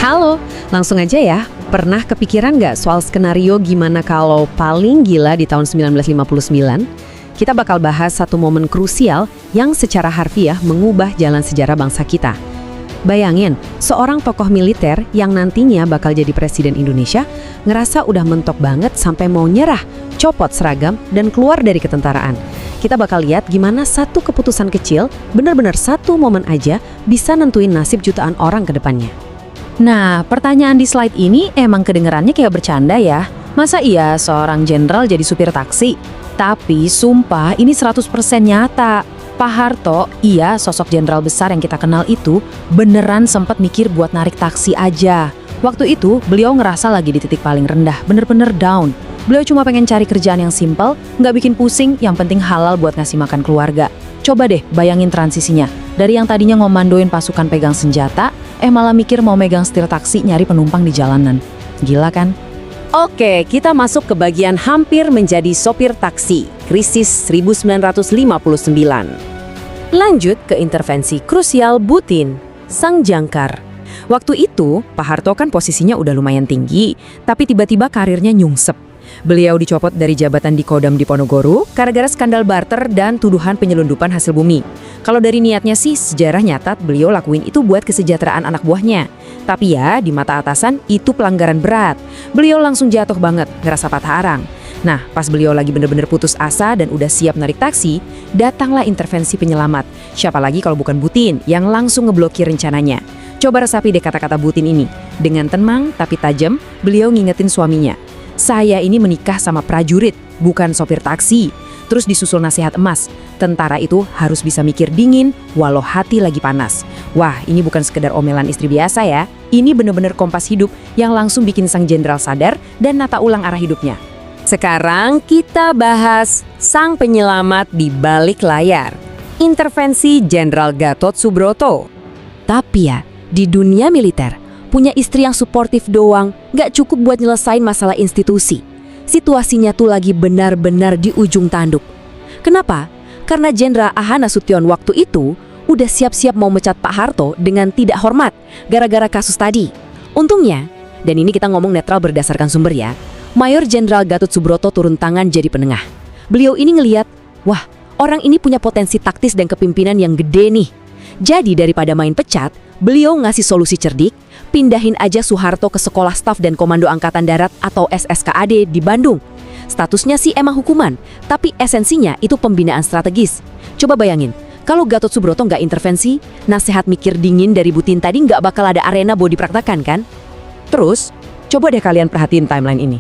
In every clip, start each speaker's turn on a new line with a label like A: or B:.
A: Halo, langsung aja ya. Pernah kepikiran nggak soal skenario gimana kalau paling gila di tahun 1959? Kita bakal bahas satu momen krusial yang secara harfiah mengubah jalan sejarah bangsa kita. Bayangin, seorang tokoh militer yang nantinya bakal jadi presiden Indonesia ngerasa udah mentok banget sampai mau nyerah, copot seragam, dan keluar dari ketentaraan. Kita bakal lihat gimana satu keputusan kecil, benar-benar satu momen aja, bisa nentuin nasib jutaan orang ke depannya.
B: Nah, pertanyaan di slide ini emang kedengerannya kayak bercanda ya. Masa iya seorang jenderal jadi supir taksi? Tapi sumpah ini 100% nyata. Pak Harto, iya sosok jenderal besar yang kita kenal itu, beneran sempat mikir buat narik taksi aja. Waktu itu beliau ngerasa lagi di titik paling rendah, bener-bener down. Beliau cuma pengen cari kerjaan yang simpel, nggak bikin pusing, yang penting halal buat ngasih makan keluarga. Coba deh bayangin transisinya. Dari yang tadinya ngomandoin pasukan pegang senjata, malah mikir mau megang setir taksi nyari penumpang di jalanan. Gila kan?
A: Oke, kita masuk ke bagian hampir menjadi sopir taksi, krisis 1959. Lanjut ke intervensi krusial Butin, sang jangkar. Waktu itu, Pak Harto kan posisinya udah lumayan tinggi, tapi tiba-tiba karirnya nyungsep. Beliau dicopot dari jabatan di Kodam Diponegoro gara-gara skandal barter dan tuduhan penyelundupan hasil bumi. Kalau dari niatnya sih, sejarah nyatat beliau lakuin itu buat kesejahteraan anak buahnya. Tapi ya, di mata atasan itu pelanggaran berat. Beliau langsung jatuh banget, ngerasa patah arang. Nah, pas beliau lagi bener-bener putus asa dan udah siap narik taksi, datanglah intervensi penyelamat. Siapa lagi kalau bukan Butin yang langsung ngeblokir rencananya. Coba resapi deh kata-kata Butin ini. Dengan tenang tapi tajam, beliau ngingetin suaminya. Saya ini menikah sama prajurit, bukan sopir taksi. Terus disusul nasihat emas, tentara itu harus bisa mikir dingin walau hati lagi panas. Wah, ini bukan sekedar omelan istri biasa ya. Ini bener-bener kompas hidup yang langsung bikin sang jenderal sadar dan nata ulang arah hidupnya. Sekarang kita bahas sang penyelamat di balik layar. Intervensi Jenderal Gatot Subroto. Tapi ya, di dunia militer, punya istri yang suportif doang gak cukup buat nyelesain masalah institusi. Situasinya tuh lagi benar-benar di ujung tanduk. Kenapa? Karena Jenderal Aha Nasution waktu itu udah siap-siap mau mecat Pak Harto dengan tidak hormat gara-gara kasus tadi. Untungnya, dan ini kita ngomong netral berdasarkan sumber ya, Mayor Jenderal Gatot Subroto turun tangan jadi penengah. Beliau ini ngelihat, wah, orang ini punya potensi taktis dan kepimpinan yang gede nih. Jadi daripada main pecat, beliau ngasih solusi cerdik, pindahin aja Soeharto ke Sekolah Staf dan Komando Angkatan Darat atau SSKAD di Bandung. Statusnya sih emang hukuman, tapi esensinya itu pembinaan strategis. Coba bayangin, kalau Gatot Subroto nggak intervensi, nasihat mikir dingin dari Butin tadi nggak bakal ada arena buat dipraktekkan kan? Terus, coba deh kalian perhatiin timeline ini.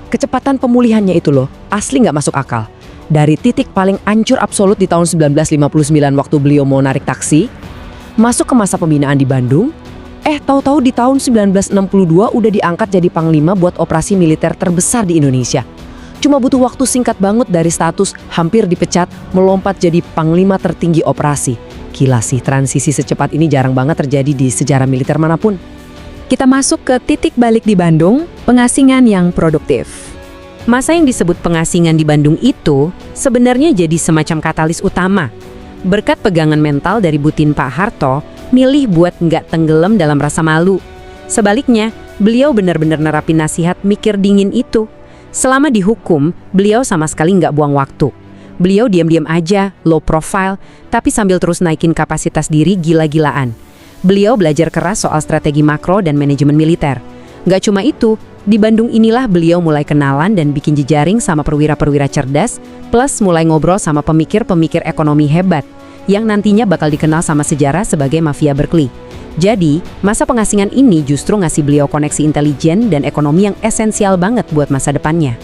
A: Kecepatan pemulihannya itu loh, asli nggak masuk akal. Dari titik paling ancur absolut di tahun 1959 waktu beliau mau narik taksi, masuk ke masa pembinaan di Bandung, tahu-tahu di tahun 1962 udah diangkat jadi panglima buat operasi militer terbesar di Indonesia. Cuma butuh waktu singkat banget dari status hampir dipecat melompat jadi panglima tertinggi operasi. Gila sih, transisi secepat ini jarang banget terjadi di sejarah militer manapun.
B: Kita masuk ke titik balik di Bandung, pengasingan yang produktif.
A: Masa yang disebut pengasingan di Bandung itu sebenarnya jadi semacam katalis utama. Berkat pegangan mental dari Butin Pak Harto, milih buat nggak tenggelam dalam rasa malu. Sebaliknya, beliau benar-benar nerapin nasihat mikir dingin itu. Selama dihukum, beliau sama sekali nggak buang waktu. Beliau diam-diam aja, low profile, tapi sambil terus naikin kapasitas diri gila-gilaan. Beliau belajar keras soal strategi makro dan manajemen militer. Nggak cuma itu, di Bandung inilah beliau mulai kenalan dan bikin jejaring sama perwira-perwira cerdas, plus mulai ngobrol sama pemikir-pemikir ekonomi hebat, yang nantinya bakal dikenal sama sejarah sebagai mafia Berkeley. Jadi, masa pengasingan ini justru ngasih beliau koneksi intelijen dan ekonomi yang esensial banget buat masa depannya.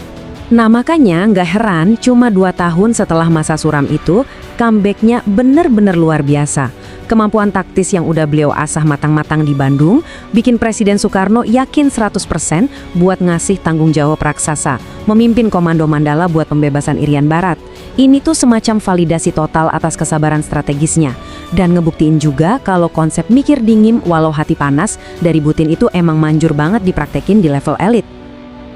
A: Nah makanya nggak heran cuma 2 tahun setelah masa suram itu, comeback-nya bener-bener luar biasa. Kemampuan taktis yang udah beliau asah matang-matang di Bandung bikin Presiden Soekarno yakin 100% buat ngasih tanggung jawab raksasa, memimpin Komando Mandala buat pembebasan Irian Barat. Ini tuh semacam validasi total atas kesabaran strategisnya, dan ngebuktiin juga kalau konsep mikir dingin walau hati panas dari Butin itu emang manjur banget dipraktekin di level elit.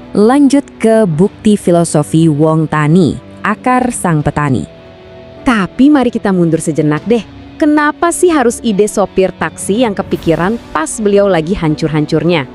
A: Lanjut ke bukti filosofi Wong Tani, akar sang petani. Tapi mari kita mundur sejenak deh. Kenapa sih harus ide sopir taksi yang kepikiran pas beliau lagi hancur-hancurnya?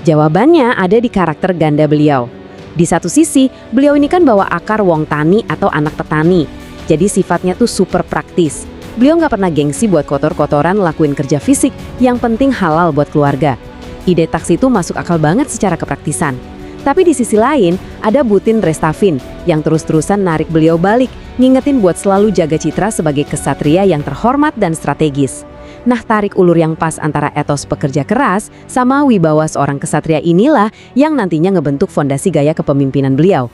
A: Jawabannya ada di karakter ganda beliau. Di satu sisi, beliau ini kan bawa akar wong tani atau anak petani. Jadi sifatnya tuh super praktis. Beliau nggak pernah gengsi buat kotor-kotoran lakuin kerja fisik, yang penting halal buat keluarga. Ide taksi itu masuk akal banget secara kepraktisan. Tapi di sisi lain, ada Butin Restavin yang terus-terusan narik beliau balik, ngingetin buat selalu jaga citra sebagai kesatria yang terhormat dan strategis. Nah, tarik ulur yang pas antara etos pekerja keras sama wibawa seorang kesatria inilah yang nantinya ngebentuk fondasi gaya kepemimpinan beliau.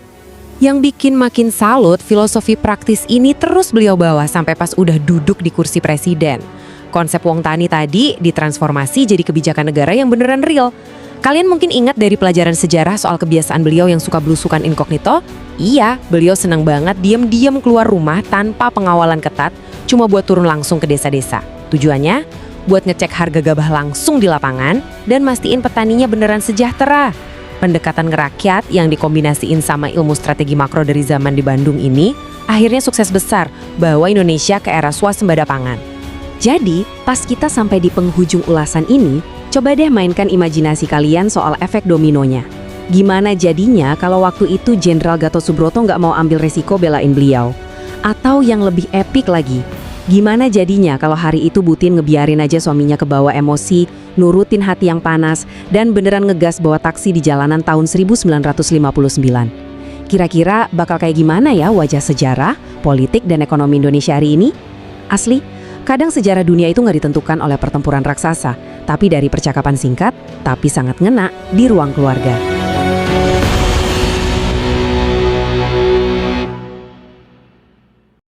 A: Yang bikin makin salut, filosofi praktis ini terus beliau bawa sampai pas udah duduk di kursi presiden. Konsep wong tani tadi ditransformasi jadi kebijakan negara yang beneran real. Kalian mungkin ingat dari pelajaran sejarah soal kebiasaan beliau yang suka belusukan inkognito? Iya, beliau senang banget diam-diam keluar rumah tanpa pengawalan ketat, cuma buat turun langsung ke desa-desa. Tujuannya? Buat ngecek harga gabah langsung di lapangan dan mastiin petaninya beneran sejahtera. Pendekatan ngerakyat yang dikombinasiin sama ilmu strategi makro dari zaman di Bandung ini akhirnya sukses besar bawa Indonesia ke era swasembada pangan. Jadi, pas kita sampai di penghujung ulasan ini, coba deh mainkan imajinasi kalian soal efek dominonya. Gimana jadinya kalau waktu itu Jenderal Gatot Subroto nggak mau ambil resiko belain beliau? Atau yang lebih epik lagi, gimana jadinya kalau hari itu Butin ngebiarin aja suaminya kebawa emosi, nurutin hati yang panas, dan beneran ngegas bawa taksi di jalanan tahun 1959? Kira-kira bakal kayak gimana ya wajah sejarah, politik, dan ekonomi Indonesia hari ini? Asli, kadang sejarah dunia itu nggak ditentukan oleh pertempuran raksasa, tapi dari percakapan singkat, tapi sangat ngena di ruang keluarga.